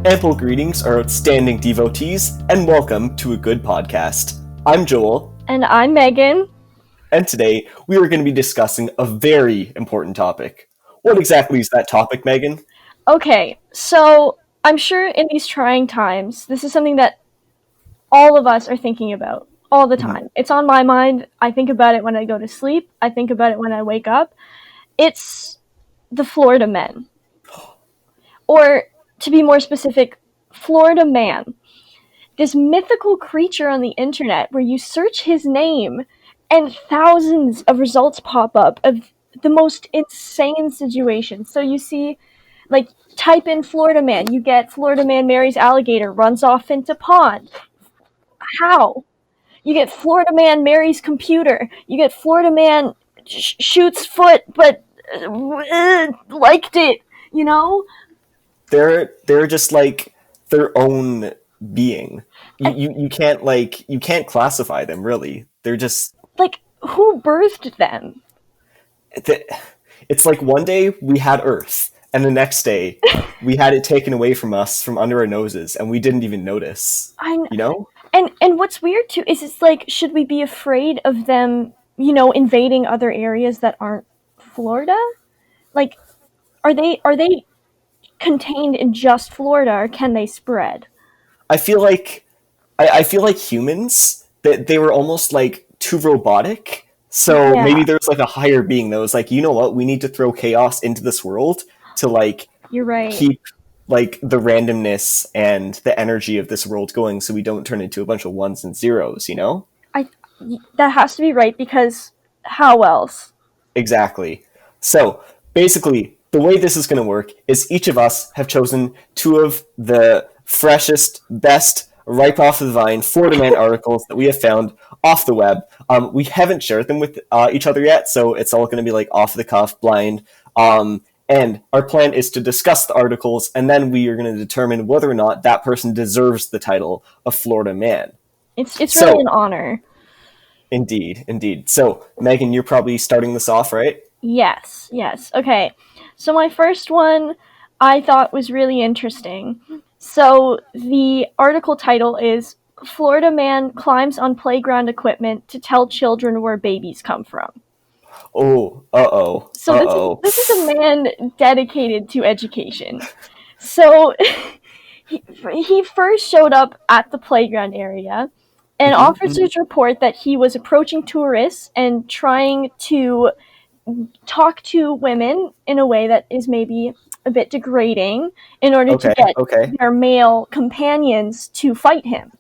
Ample greetings, our outstanding devotees, and welcome to a good podcast. I'm Joel, And I'm Megan. and today we are going to be discussing a very important topic. What exactly is that topic, Megan? Okay, so I'm sure in these trying times, this is something that all of us are thinking about all the time. It's on my mind. I think about it when I go to sleep. I think about it when I wake up. It's the Florida men. Or, to be more specific, Florida man. This mythical creature on the internet where you search his name and thousands of results pop up of the most insane situations. So you see, like, type in Florida man, you get Florida man marries alligator, runs off into pond. How? You get Florida man marries computer. You get Florida man shoots foot, but liked it. You know? They're just like their own being. And, You can't classify them really. They're just like, who birthed them? it's like one day we had Earth, and the next day we had it taken away from us from under our noses, and we didn't even notice. You know? And what's weird too is it's like, should we be afraid of them, invading other areas that aren't Florida? Like, are they contained in just Florida, or can they spread? I feel like I feel like humans that they were almost like too robotic. So Yeah, maybe there's like a higher being that was like, you know what, we need to throw chaos into this world to like you're right. keep like the randomness and the energy of this world going so we don't turn into a bunch of ones and zeros, you know? I That has to be right, because how else? Exactly. So basically, the way this is going to work is each of us have chosen two of the freshest, best, ripe off the vine Florida Man articles that we have found off the web. We haven't shared them with each other yet, so it's all going to be like off the cuff, blind. And our plan is to discuss the articles, and then we are going to determine whether or not that person deserves the title of Florida Man. It's So, really an honor. indeed. So, Megan, you're probably starting this off, right? Yes. Okay. So my first one I thought was really interesting. So the article title is Florida Man climbs on playground equipment to tell children where babies come from. Oh, So this is a man dedicated to education. So he first showed up at the playground area, and officers report that he was approaching tourists and trying to talk to women in a way that is maybe a bit degrading in order to get Okay. their male companions to fight him.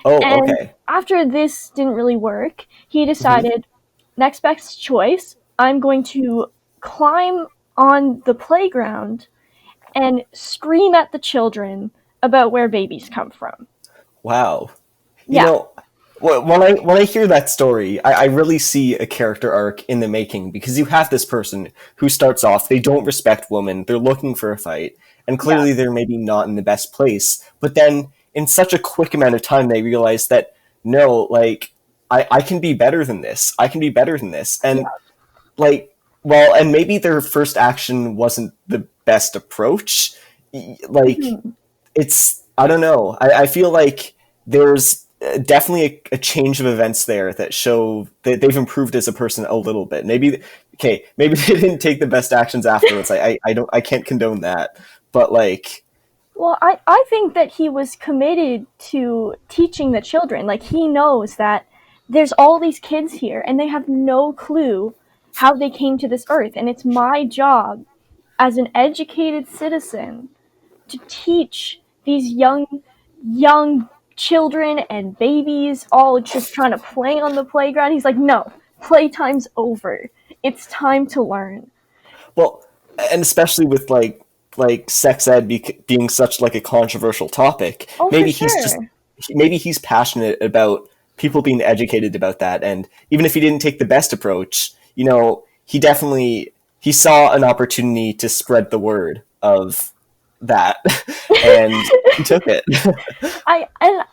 Oh, And okay. after this didn't really work, he decided, next best choice, I'm going to climb on the playground and scream at the children about where babies come from. Wow. You Yeah, know, when I hear that story, I really see a character arc in the making because you have this person who starts off, they don't respect women, they're looking for a fight, and yeah, clearly they're maybe not in the best place. But then, in such a quick amount of time, they realize that no, like I can be better than this. I can be better than this, and yeah. like well, and maybe their first action wasn't the best approach. Like Mhm. it's I don't know. I feel like there's definitely a change of events there that show that they've improved as a person a little bit. Maybe maybe they didn't take the best actions afterwards. I can't condone that, but like Well, I think that he was committed to teaching the children. Like, he knows that there's all these kids here and they have no clue how they came to this earth. And it's my job as an educated citizen to teach these young children and babies all just trying to play on the playground. He's like, no, playtime's over. It's time to learn. well, and especially with like sex ed being such like a controversial topic, Oh, for sure. maybe he's passionate about people being educated about that, and even if he didn't take the best approach, you know, he saw an opportunity to spread the word of that, and he took it. And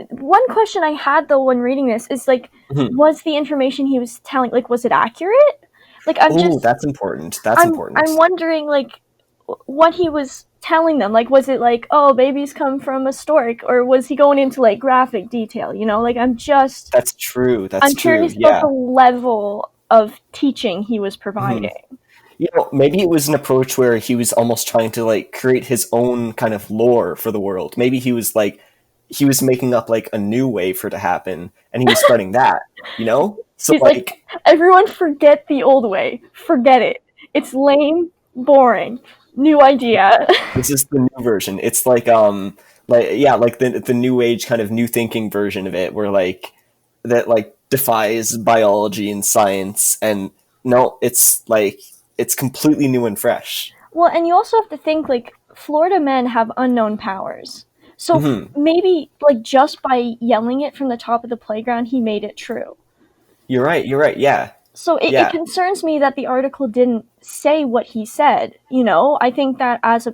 one question I had though when reading this is like, was the information he was telling, like, was it accurate? Like, Oh, that's important. That's important. I'm wondering, like, what he was telling them? Like, was it like, oh, babies come from a stork, or was he going into like graphic detail? Like, That's true. That's I'm true. curious about Yeah. the level of teaching he was Mhm. providing. Maybe it was an approach where he was almost trying to like create his own kind of lore for the world. Maybe he was making up like a new way for it to happen, and he was spreading that. So He's like, like everyone forget the old way. Forget it. It's lame, boring. New idea. this is the new version. It's like yeah, like the new age kind of new thinking version of it, where like that like defies biology and science, and no, it's completely new and fresh. Well, and you also have to think like Florida men have unknown powers. So Hmm. maybe like just by yelling it from the top of the playground, he made it true. You're right. You're right. Yeah. So it Yeah. concerns me that the article didn't say what he said. I think that as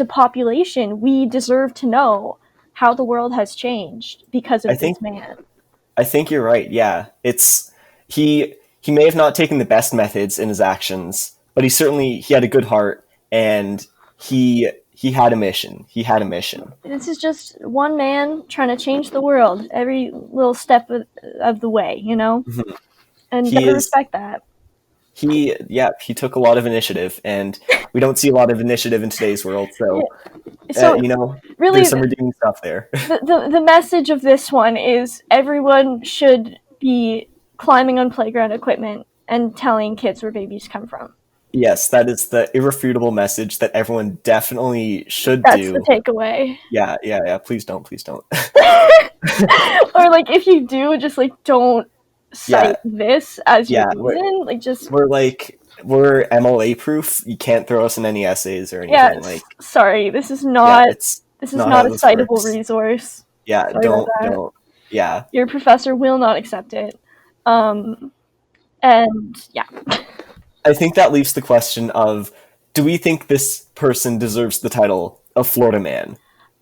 a population, we deserve to know how the world has changed because I of think this man. I think you're right. Yeah. It's he may have not taken the best methods in his actions, but he had a good heart, and he had a mission. He had a mission. This is just one man trying to change the world every little step of the way, Mhm. and He gotta is respect that. he took a lot of initiative, and we don't see a lot of initiative in today's world. Yeah. So So there's really, some redeeming stuff there. the message of this one is everyone should be climbing on playground equipment and telling kids where babies come from. Yes, that is the irrefutable message that everyone definitely should That's the do. takeaway. Yeah, yeah, yeah. Please don't. Or like if you do, just like don't Yeah, cite this as your yeah. reason. Like just We're MLA proof. You can't throw us in any essays or yeah, anything. Like, sorry, this is yeah, not it's this is not how not a this citable works. resource. Yeah, Sorry about that. don't. Yeah, Your professor will not accept it. Um, and yeah, I think that leaves the question of, do we think this person deserves the title of Florida Man?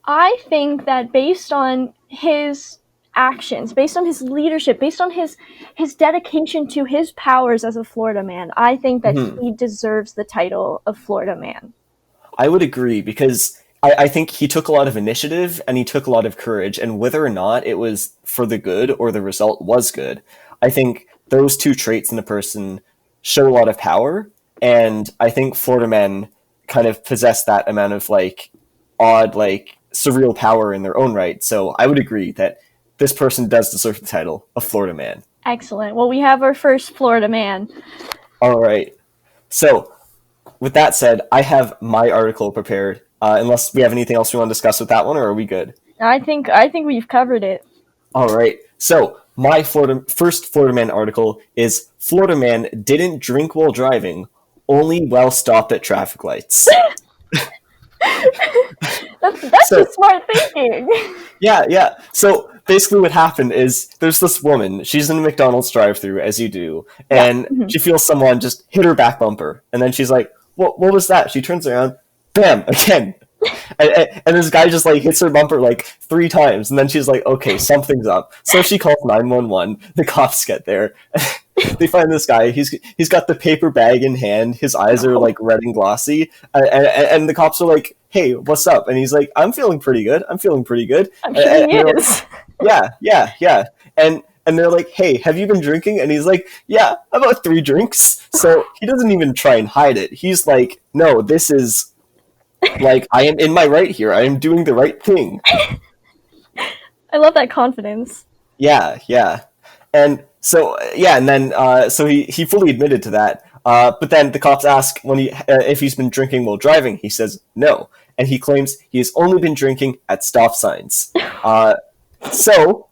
I think that based on his actions, based on his leadership, based on his dedication to his powers as a Florida man, I think that Hmm. he deserves the title of Florida man. I would agree, because I think he took a lot of initiative and he took a lot of courage, and whether or not it was for the good or the result was good, I think those two traits in a person show a lot of power, and I think Florida men kind of possess that amount of like odd, like surreal power in their own right. So I would agree that this person does deserve the title of Florida Man. Excellent. Well, we have our first Florida man. All right. So with that said, I have my article prepared. Unless we have anything else we want to discuss with that one, or are we good? I think we've covered it. All right. So my first Florida Man article is Florida Man didn't drink while driving, only while stopped at traffic lights. That's So just smart thinking. yeah, yeah. So basically, what happened is there's this woman. She's in a McDonald's drive-through, as you do, Yeah. and she feels someone just hit her back bumper, and then she's like, What was that?" She turns around, bam, again, and this guy just like hits her bumper like 3 times, and then she's like, "Okay, something's up." So she calls 911. The cops get there. They find this guy. He's got the paper bag in hand. His eyes are like red and glossy, and the cops are like, "Hey, what's up?" And he's like, "I'm feeling pretty good. I'm feeling pretty good." I'm sure And he they're like, is. yeah, yeah, yeah. And they're like, "Hey, have you been drinking?" And he's like, "Yeah, about 3 drinks." So he doesn't even try and hide it. He's like, "No, this is like I am in my right here. I am doing the right thing." I love that confidence. Yeah, yeah. And so yeah, and then so he fully admitted to that. But then the cops ask when if he's been drinking while driving. He says no, and he claims he has only been drinking at stop signs. So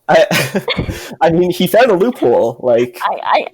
I mean, he found a loophole. Like,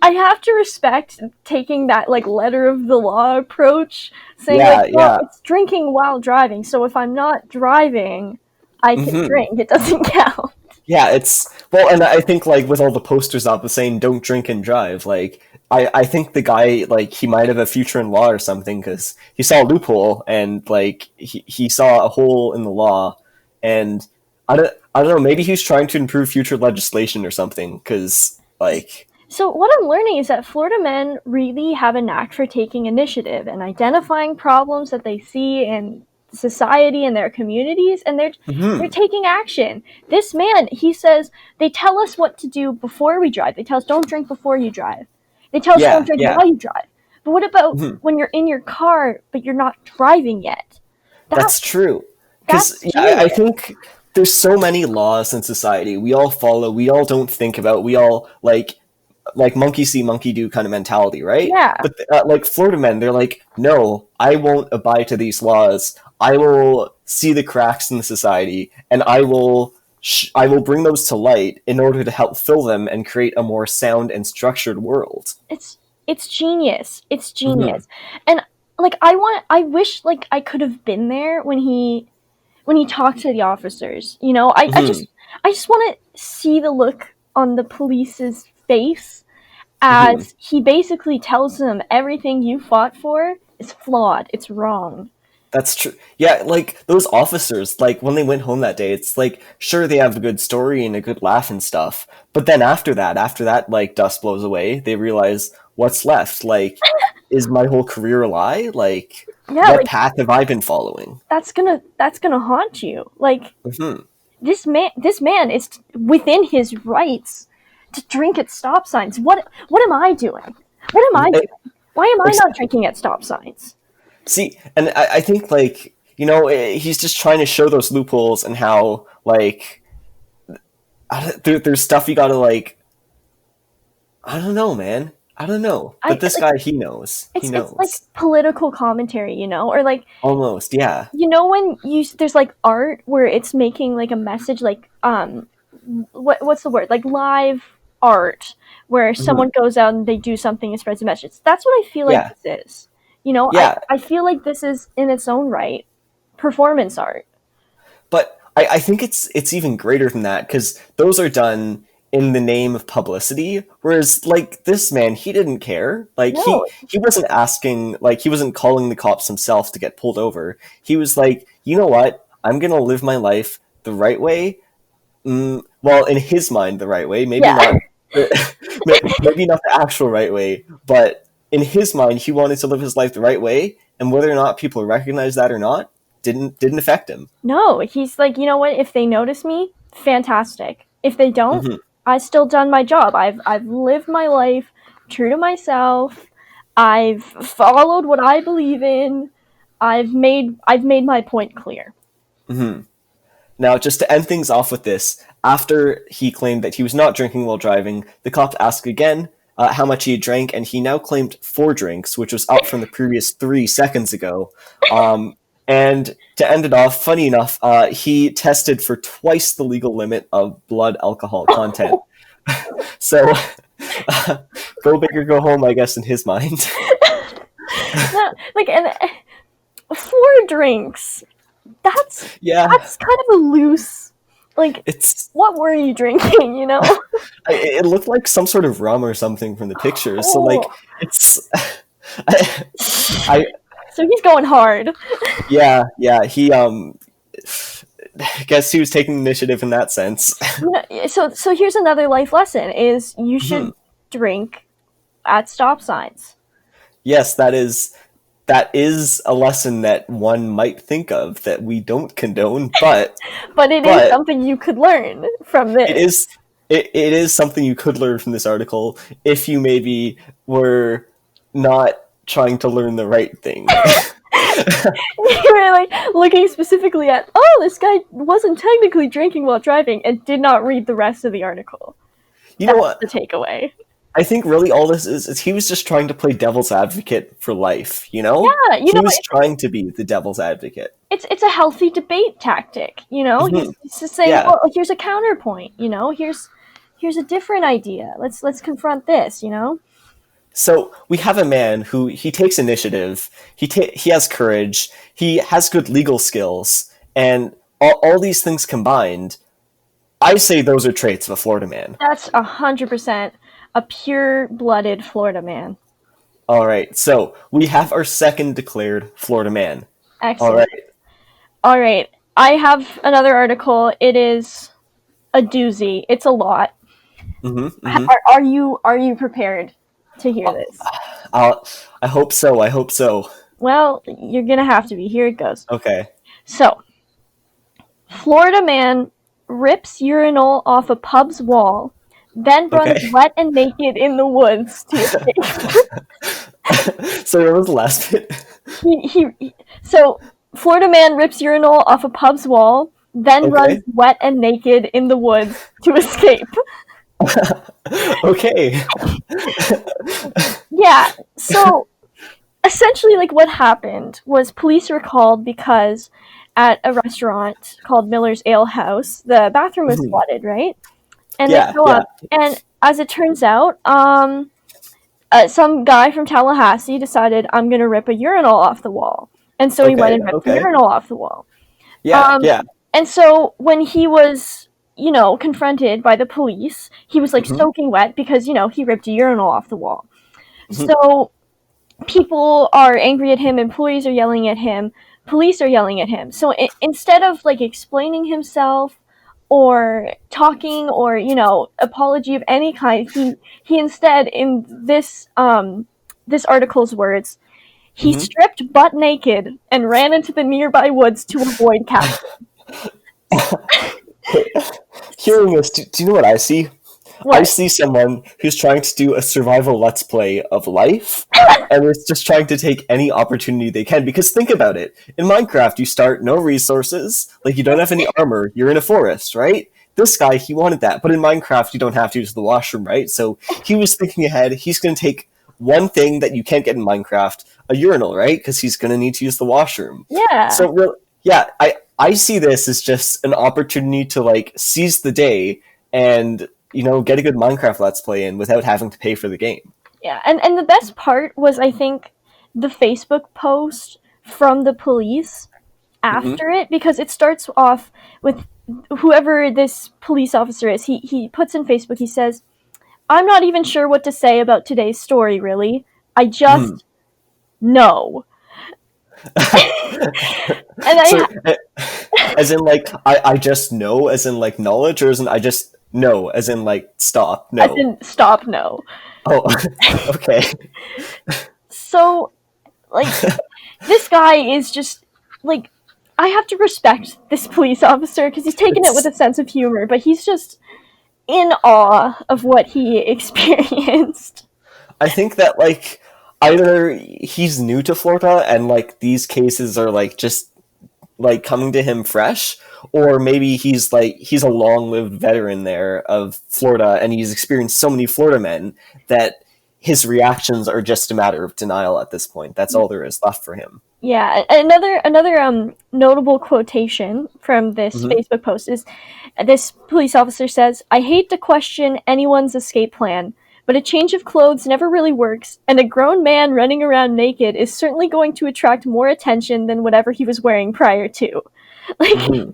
I have to respect taking that like letter of the law approach, saying yeah, like, well, yeah. it's drinking while driving, so if I'm not driving, I can Hmm. drink. It doesn't count. Yeah, it's well, and I think like with all the posters up saying "Don't drink and drive," like I think the guy like he might have a future in law or something, because he saw a loophole, and like he saw a hole in the law, and I don't know, maybe he's trying to improve future legislation or something, because like So what I'm learning is that Florida men really have a knack for taking initiative and identifying problems that they see and society and their communities, and they're Hmm. taking action. This man, he says, they tell us what to do before we drive. They tell us don't drink before you drive. They tell us don't Yeah, drink yeah. while you drive. But what about Mhm. when you're in your car but you're not driving yet? That That's true. Because that's yeah, I genius. think there's so many laws in society we all follow, we all don't think about, we all like monkey see, monkey do kind of mentality, right? Yeah. But like Florida men, they're like, no, I won't abide to these laws. I will see the cracks in the society, and I will bring those to light in order to help fill them and create a more sound and structured world. It's it's genius. It's Hmm. genius. And like I wish like I could have been there when he talked to the officers. You know, Hmm. I just want to see the look on the police's face Hmm. as he basically tells them everything you fought for is flawed. It's wrong. That's true. Yeah, like those officers, like when they went home that day, it's like sure they have a good story and a good laugh and stuff, but then after that, like dust blows away, they realize what's left. Like, is my whole career a lie? Like, Yeah, what like path have I been following? that's gonna haunt you. Like Hmm. this man is within his rights to drink at stop signs. What am I doing? What am I doing? Why am I not drinking at stop signs? See, and I think like he's just trying to show those loopholes and how like there's stuff you gotta like I don't know, man. I don't know, I but this like guy he knows. He it's like knows political commentary, you know, or like almost. Yeah. you know when you there's like art where it's making like a message, like what's the word, like live art where Hmm. someone goes out and they do something and spreads a message. That's what I feel like Yeah. this is. You know, Yeah. I feel like this is in its own right performance art. But I think it's even greater than that because those are done in the name of publicity. Whereas like this man, he didn't care. Like No, he wasn't asking, like he wasn't calling the cops himself to get pulled over. He was like, you know what? I'm gonna live my life the right way. Well, in his mind, the right way. Maybe yeah. not. Maybe not the actual right way, but in his mind, he wanted to live his life the right way, and whether or not people recognize that or not didn't affect him. No, he's like, you know what? If they notice me, fantastic. If they don't, Hmm. I still done my job. I've lived my life true to myself. I've followed what I believe in. I've made my point clear. Hmm. Now, just to end things off with this, after he claimed that he was not drinking while driving, the cop asked again how much he had drank, and he now claimed 4 drinks, which was up from the previous 3 seconds ago. Um, and to end it off, funny enough, he tested for twice the legal limit of blood alcohol content. So, go big or go home, I guess, in his mind. No, like and 4 drinks. Yeah, That's kind of a loose. Like, it's what were you drinking? You know? it looked like some sort of rum or something from the pictures. So like Oh, it's I, I so he's going hard. yeah, yeah, he I guess he was taking initiative in that sense. You know, so here's another life lesson: is you Mhm. should drink at stop signs. Yes, that is a lesson that one might think of that we don't condone, But it is but something you could learn from it this. is it is something you could learn from this article if you maybe were not trying to learn the right thing. You were like looking specifically at, oh, this guy wasn't technically drinking while driving and did not read the rest of the article. You know That's what? the takeaway. I think really all this is he was just trying to play devil's advocate for life, you know? Yeah, you He know, was trying to be the devil's advocate. it's a healthy debate tactic. You know, Mhm. he's just saying, Yeah. well, here's a counterpoint. You know, here's a different idea. Let's confront this. You know. So we have a man who he takes initiative, he has courage, he has good legal skills, and all these things combined, I say those are traits of a Florida man. That's 100% a pure-blooded Florida man. All right, so we have our second declared Florida man. All Excellent. right. All right, I have another article. It is a doozy. It's a lot. Mm-hmm, mm-hmm. Are you prepared to hear this? I hope so. I hope so. Well, you're gonna have to be. Here it goes. Okay. So, Florida man rips urinal off a pub's wall, then runs Okay. wet and naked in the woods to escape. So what was the last bit? So Florida man rips urinal off a pub's wall, then runs Okay. wet and naked in the woods to escape. Okay. Yeah, so essentially, like, what happened was police were called because at a restaurant called Miller's Ale House, the bathroom was Mhm. flooded, right? And they Yeah, show yeah. up, and as it turns out, some guy from Tallahassee decided, I'm gonna rip a urinal off the wall, and so he went Okay, and ripped the okay. urinal off the wall. Yeah, Um, yeah. and so when he was, confronted by the police, he was like Mhm, soaking wet because, he ripped a urinal off the wall. mhm, So people are angry at him, employees are yelling at him, police are yelling at him. So instead of like explaining himself or talking or, apology of any kind, he instead, in this article's words, he mhm. stripped butt naked and ran into the nearby woods to avoid capture. Hearing this, do you know what I see? I What? see someone who's trying to do a survival let's play of life, and is just trying to take any opportunity they can. Because think about it. In Minecraft, you start no resources, like you don't have any armor, you're in a forest, right? This guy, he wanted that. But in Minecraft, you don't have to use the washroom, right? So he was thinking ahead. He's going to take one thing that you can't get in Minecraft, a urinal, right? Because he's going to need to use the washroom. Yeah. So, yeah, I see this as just an opportunity to like seize the day and get a good Minecraft Let's Play in without having to pay for the game. Yeah, and the best part was, I think, the Facebook post from the police Hmm. after it, because it starts off with whoever this police officer is. He puts in Facebook, he says, I'm not even sure what to say about today's story, really. I Hmm. just know. And So, as in like I just know, as in like knowledge, or as in I just know, as in like stop, I no. didn't stop no. Oh, okay. So, like, this guy is just, like, I have to respect this police officer because he's taken it with It's a sense of humor, but he's just in awe of what he experienced. I think that like either he's new to Florida and like these cases are like just like coming to him fresh, or maybe he's a long-lived veteran there of Florida and he's experienced so many Florida men that his reactions are just a matter of denial at this point. That's all there is left for him. Yeah, another notable quotation from this Hmm. Facebook post is, this police officer says, "I hate to question anyone's escape plan, but a change of clothes never really works, and a grown man running around naked is certainly going to attract more attention than whatever he was wearing prior to." Like, Hmm.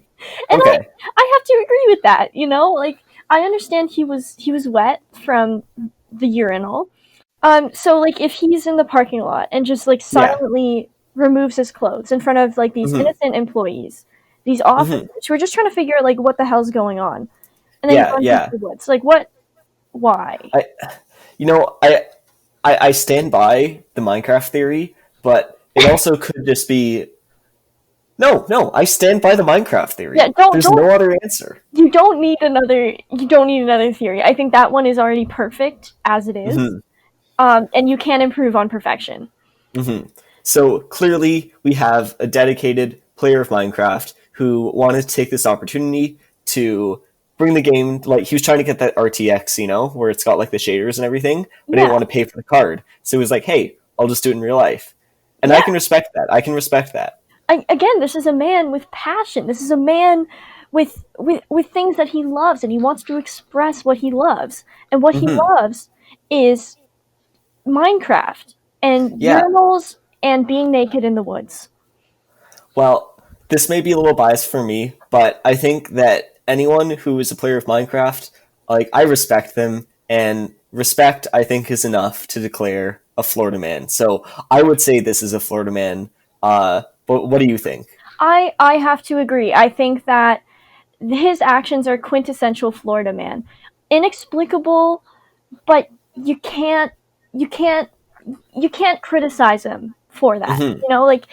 and I Okay. I have to agree with that. Like, I understand he was wet from the urinal. So like if he's in the parking lot and just like Yeah. silently removes his clothes in front of like these Hmm. innocent employees, these Hmm. officers who are just trying to figure out like what the hell's going on, and then he Yeah. runs into Yeah. the woods. Like, what? Why? I you know I stand by the Minecraft theory, but it also could just be no, no. I stand by the Minecraft Yeah, theory. don't There's don't no other answer. you don't need another theory. I think that one is already perfect as it is. Hmm. And you can improve on perfection. Hmm. So clearly, we have a dedicated player of Minecraft who wanted to take this opportunity to bring the game. Like he was trying to get that RTX, where it's got like the shaders and everything, but he didn't Yeah, want to pay for the card. So he was like, "Hey, I'll just do it in real life," and I yeah. can respect that. I can respect that. Again, this is a man with passion. This is a man with things that he loves, and he wants to express what he loves. And what he Hmm. loves is Minecraft and Yeah. urinals and being naked in the woods. Well, this may be a little biased for me, but I think that anyone who is a player of Minecraft, like I respect them, and respect I think is enough to declare a Florida man. So I would say this is a Florida man. But what do you think? I have to agree. I think that his actions are quintessential Florida man. Inexplicable, but you can't you can't criticize him for that. Mhm. You know, like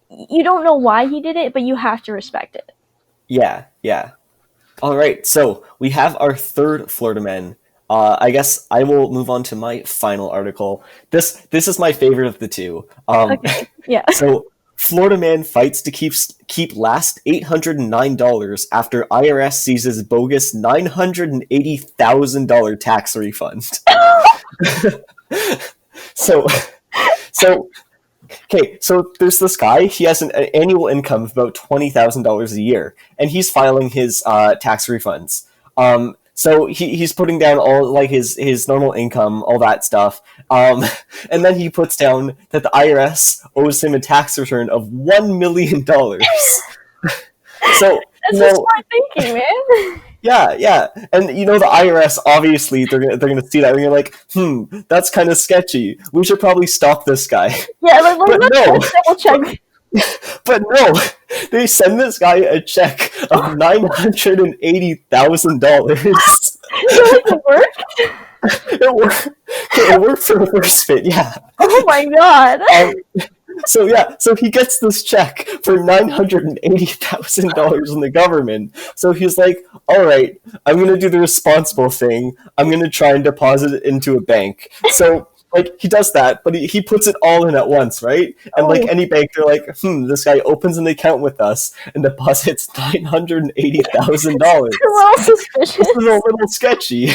you don't know why he did it, but you have to respect it. Yeah, yeah. All right, so we have our third Florida man. I guess I will move on to my final article. This is my favorite of the two. Okay, yeah. So Florida man fights to keep last $809 after IRS seizes bogus $980,000 tax refund. So so okay, so there's this guy. He has an annual income of about $20,000 a year, and he's filing his tax refunds. So he's putting down all like his normal income, all that stuff, and then he puts down that the IRS owes him a tax return of $1 million. So That's just smart thinking, man. yeah, and the IRS obviously they're gonna see that and you're like, that's kind of sketchy. We should probably stop this guy. Yeah, like, But no. let's double check. But no, they send this guy a check of $980,000. It worked. It worked for the first bit, yeah. Oh my god. So he gets this check for $980,000 from the government. So he's like, all right, I'm gonna do the responsible thing. I'm gonna try and deposit it into a bank. So he does that, but he puts it all in at once, right? And like any bank, they're like, this guy opens an account with us and deposits $980,000. A little suspicious. This is a little sketchy.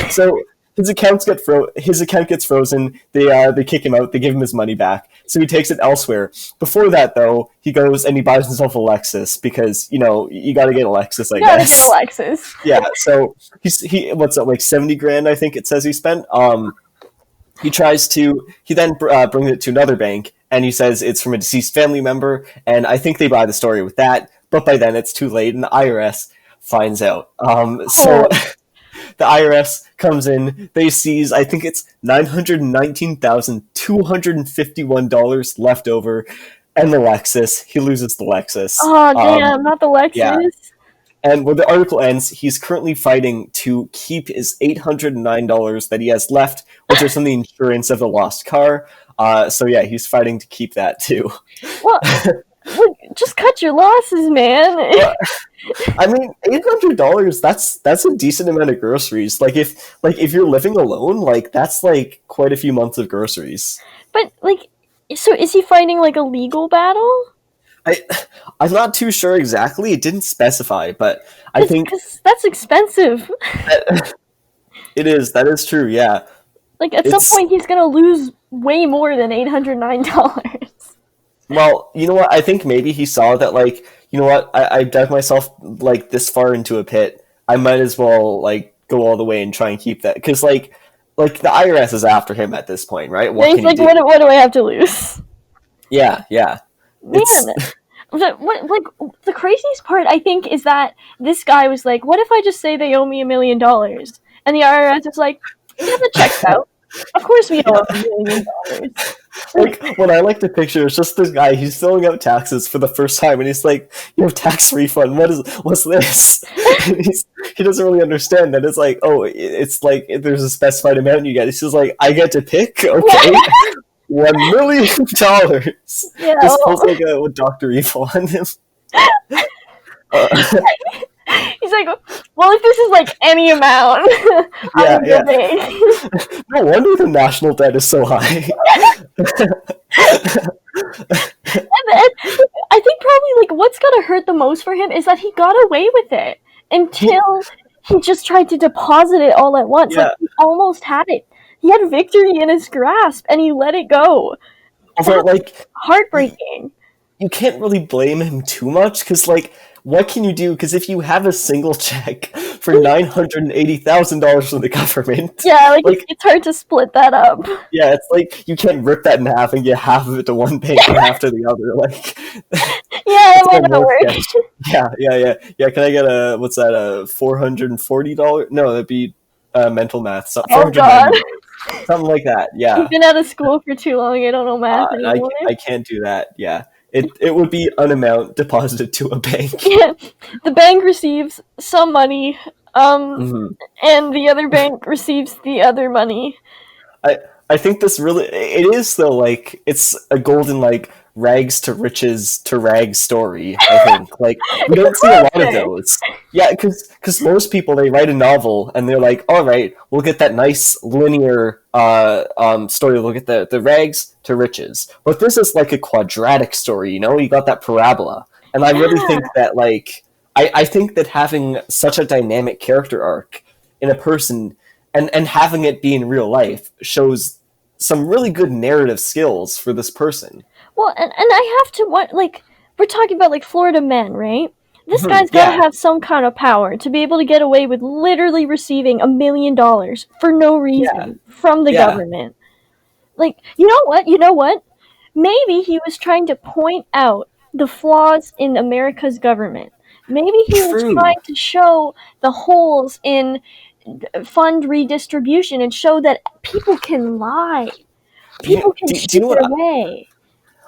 So his account gets frozen. They kick him out. They give him his money back. So he takes it elsewhere. Before that, though, he goes and he buys himself a Lexus because you got to get a Lexus. I guess. Gotta get a Lexus. Yeah. So he what's that, like $70,000? I think it says he spent. He then brings it to another bank and he says it's from a deceased family member, and I think they buy the story with that. But by then it's too late, and the IRS finds out. So the IRS comes in, they seize, I think it's $919,251 left over, and the Lexus. He loses the Lexus. Oh damn, not the Lexus. Yeah. And where the article ends, he's currently fighting to keep his $809 that he has left, which is from the insurance of the lost car. So yeah, he's fighting to keep that too. Well, just cut your losses, man. I mean, $800, that's a decent amount of groceries. Like if you're living alone, like that's like quite a few months of groceries. But so is he fighting like a legal battle? I'm not too sure exactly. It didn't specify, but I think that's expensive. It is. That is true. Yeah. Like at some point, he's gonna lose way more than $809. Well, you know what? I think maybe he saw that, like, you know what? I dug myself like this far into a pit. I might as well like go all the way and try and keep that, because like the IRS is after him at this point, right? What he's like, what do I have to lose? Yeah. Man, the craziest part, I think, is that this guy was like, what if I just say they owe me $1 million? And the IRS is like, yeah, the check's out. Of course we owe $1 million. Like, what I like to picture is just this guy, he's filling out taxes for the first time, and he's like, you have tax refund, what's this? He doesn't really understand that it's like, oh, it's like, there's a specified amount you get. He's just like, I get to pick? Okay. $1 million. Yeah. Just pulls like a Dr. Evil on him. He's like, well, if this is like any amount, yeah. Pay. No wonder the national debt is so high. And I think probably like what's gonna hurt the most for him is that he got away with it until he just tried to deposit it all at once. Yeah. Like he almost had it. He had victory in his grasp, and he let it go. But like, heartbreaking. You can't really blame him too much, because like, what can you do? Because if you have a single check for $980,000 from the government, yeah, like it's hard to split that up. Yeah, it's like you can't rip that in half and get half of it to one bank and half to the other. Like, yeah, it might not work. Yeah. Can I get a $440? No, that'd be mental math. So, oh God. Something like that. Yeah. You've been out of school for too long. I don't know math anymore. I can't do that. Yeah. It would be an amount deposited to a bank. Yeah, the bank receives some money, and the other bank receives the other money. I think this really it is though, like it's a golden like rags to riches to rags story. I think like we don't see a lot of Classic. those. Yeah, because most people they write a novel and they're like, all right, we'll get that nice linear story. We'll get the rags to riches. But this is like a quadratic story. You know, you got that parabola, and I really Yeah. think that like I think that having such a dynamic character arc in a person and having it be in real life shows some really good narrative skills for this person. Well, and I have to what like we're talking about like Florida men, right? This Mhm, guy's got to yeah, have some kind of power to be able to get away with literally receiving $1 million for no yeah, reason from the yeah. government. Like, you know what? You know what? Maybe he was trying to point out the flaws in America's government. Maybe he was True. trying to show the holes in fund redistribution and show that people can lie. People can Do you cheat know their what way.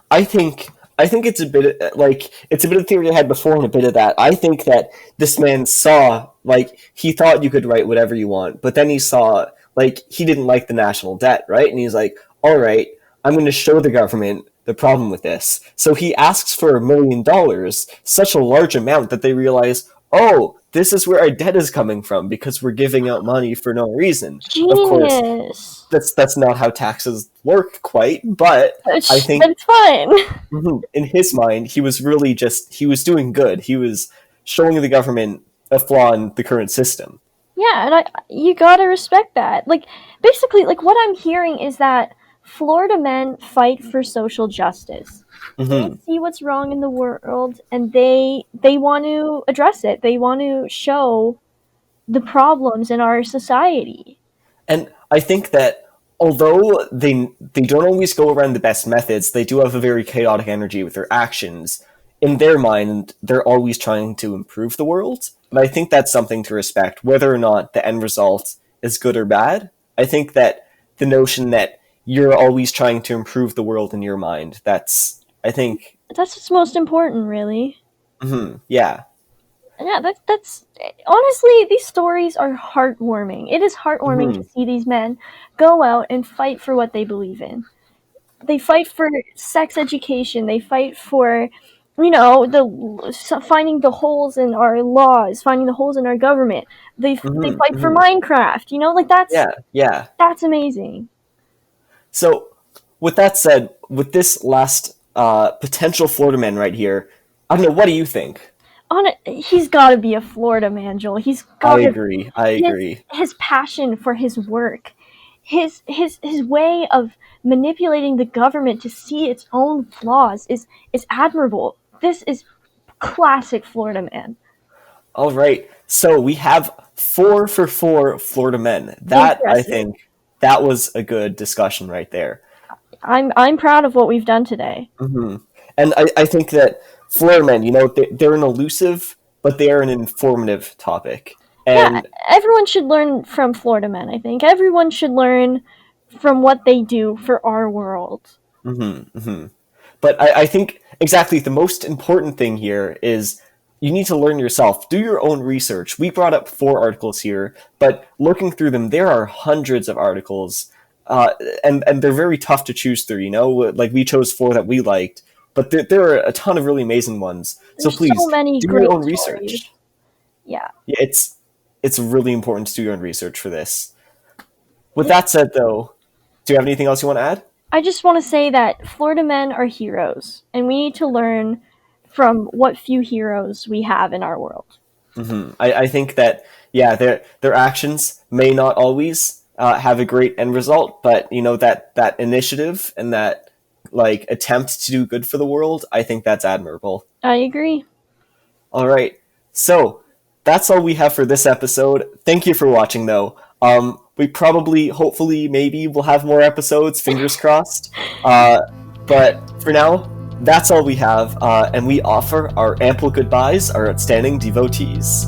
I think? I think it's a bit like it's a bit of theory I had before and a bit of that. I think that this man saw like he thought you could write whatever you want, but then he saw like he didn't like the national debt, right? And he's like, all right, I'm going to show the government the problem with this. So he asks for $1 million, such a large amount that they realize, oh, this is where our debt is coming from because we're giving out money for no reason. Of course, Genius. that's not how taxes work quite, but I think But it's fine. in his mind he was really just he was doing good. He was showing the government a flaw in the current system. Yeah, and you gotta respect that. Like, basically, like what I'm hearing is that Florida men fight for social justice. They Hmm. see what's wrong in the world, and they want to address it. They want to show the problems in our society. And I think that although they don't always go around the best methods, they do have a very chaotic energy with their actions. In their mind, they're always trying to improve the world. And I think that's something to respect, whether or not the end result is good or bad. I think that the notion that you're always trying to improve the world in your mind, that's, I think, That's what's most important, really. yeah. Yeah, that's honestly, these stories are heartwarming. It is heartwarming to Hmm. see these men go out and fight for what they believe in. They fight for sex education. They fight for, finding the holes in our laws, finding the holes in our government. They Hmm. fight for Hmm. Minecraft. Like Yeah, yeah. that's amazing. So, with that said, with this last potential Florida man right here, I don't know. What do you think? He's got to be a Florida man, Joel. He's I got to agree. I his agree. his passion for his work, his way of manipulating the government to see its own flaws is admirable. This is classic Florida man. All right. So we have 4 for 4 Florida men. That I Impressive. think that was a good discussion right there. I'm proud of what we've done today. Hmm. And I think that Florida men, they're an elusive, but they are an informative topic. Yeah, And everyone should learn from Florida men. I think everyone should learn from what they do for our world. mhm, mhm. But I think exactly the most important thing here is you need to learn yourself. Do your own research. We brought up 4 articles here, but looking through them, there are hundreds of articles, uh, and they're very tough to choose through. Like we chose 4 that we liked, but there are a ton of really amazing ones. So There's so please many do your great own stories. research. Yeah. Yeah, it's really important to do your own research for this. With that said, though, do you have anything else you want to add? I just want to say that Florida men are heroes, and we need to learn from what few heroes we have in our world. I think that yeah, their actions may not always have a great end result, but that initiative and that like attempt to do good for the world, I think that's admirable. I agree. All right, so that's all we have for this episode. Thank you for watching, though. We probably, hopefully, maybe we'll have more episodes. Fingers crossed. Uh, but for now, that's all we have, and we offer our ample goodbyes, our outstanding devotees.